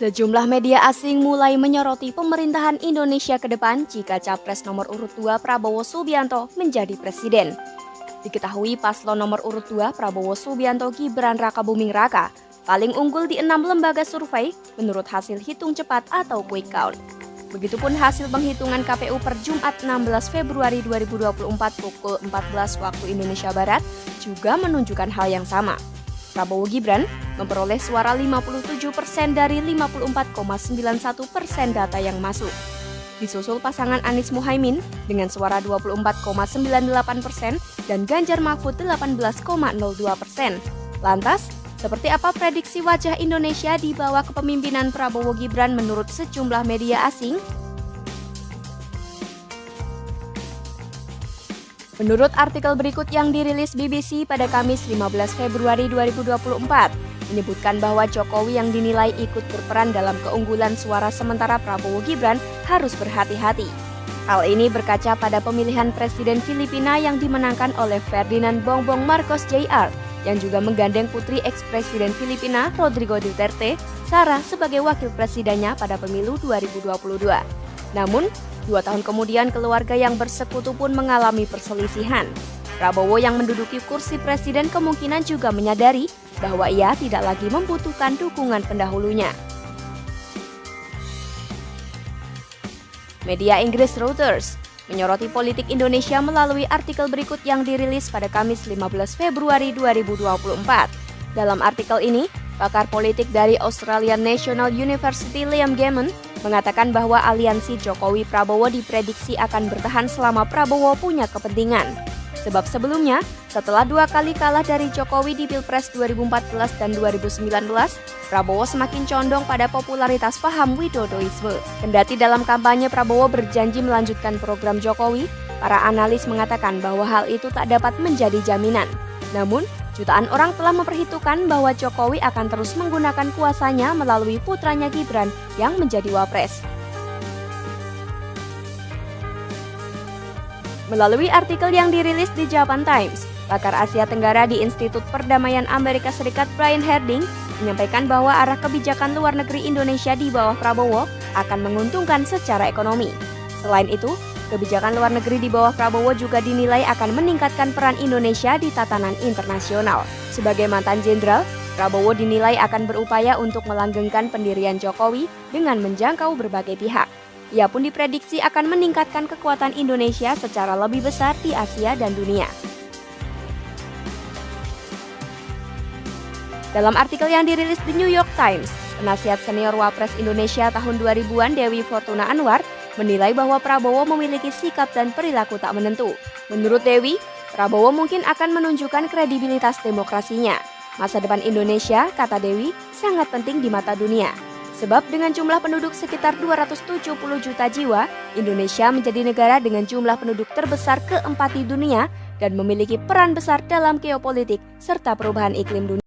Sejumlah media asing mulai menyoroti pemerintahan Indonesia ke depan jika Capres nomor urut 2 Prabowo Subianto menjadi presiden. Diketahui paslon nomor urut 2 Prabowo Subianto Gibran Rakabuming Raka paling unggul di 6 lembaga survei menurut hasil hitung cepat atau quick count. Begitupun hasil penghitungan KPU per Jumat 16 Februari 2024 pukul 14 waktu Indonesia Barat juga menunjukkan hal yang sama. Prabowo Gibran memperoleh suara 57% dari 54,91% data yang masuk. Disusul pasangan Anies Muhaimin dengan suara 24,98% dan Ganjar Mahfud 18,02%. Lantas, seperti apa prediksi wajah Indonesia di bawah kepemimpinan Prabowo Gibran menurut sejumlah media asing? Menurut artikel berikut yang dirilis BBC pada Kamis 15 Februari 2024, menyebutkan bahwa Jokowi yang dinilai ikut berperan dalam keunggulan suara sementara Prabowo Gibran harus berhati-hati. Hal ini berkaca pada pemilihan Presiden Filipina yang dimenangkan oleh Ferdinand Bongbong Marcos Jr. yang juga menggandeng putri eks-Presiden Filipina Rodrigo Duterte, Sara sebagai wakil presidennya pada pemilu 2022. Namun, 2 tahun kemudian keluarga yang bersekutu pun mengalami perselisihan. Prabowo yang menduduki kursi presiden kemungkinan juga menyadari bahwa ia tidak lagi membutuhkan dukungan pendahulunya. Media Inggris Reuters menyoroti politik Indonesia melalui artikel berikut yang dirilis pada Kamis 15 Februari 2024. Dalam artikel ini, pakar politik dari Australian National University Liam Gammon mengatakan bahwa aliansi Jokowi-Prabowo diprediksi akan bertahan selama Prabowo punya kepentingan. Sebab sebelumnya, setelah 2 kali kalah dari Jokowi di Pilpres 2014 dan 2019, Prabowo semakin condong pada popularitas paham Widodoisme. Kendati dalam kampanye Prabowo berjanji melanjutkan program Jokowi, para analis mengatakan bahwa hal itu tak dapat menjadi jaminan. Namun, jutaan orang telah memperhitungkan bahwa Jokowi akan terus menggunakan kuasanya melalui putranya Gibran yang menjadi wapres. Melalui artikel yang dirilis di Japan Times, pakar Asia Tenggara di Institut Perdamaian Amerika Serikat Brian Herding menyampaikan bahwa arah kebijakan luar negeri Indonesia di bawah Prabowo akan menguntungkan secara ekonomi. Selain itu, kebijakan luar negeri di bawah Prabowo juga dinilai akan meningkatkan peran Indonesia di tatanan internasional. Sebagai mantan jenderal, Prabowo dinilai akan berupaya untuk melanggengkan pendirian Jokowi dengan menjangkau berbagai pihak. Ia pun diprediksi akan meningkatkan kekuatan Indonesia secara lebih besar di Asia dan dunia. Dalam artikel yang dirilis di New York Times, penasihat senior Wapres Indonesia tahun 2000-an Dewi Fortuna Anwar menilai bahwa Prabowo memiliki sikap dan perilaku tak menentu. Menurut Dewi, Prabowo mungkin akan menunjukkan kredibilitas demokrasinya. Masa depan Indonesia, kata Dewi, sangat penting di mata dunia. Sebab dengan jumlah penduduk sekitar 270 juta jiwa, Indonesia menjadi negara dengan jumlah penduduk terbesar keempat di dunia dan memiliki peran besar dalam geopolitik serta perubahan iklim dunia.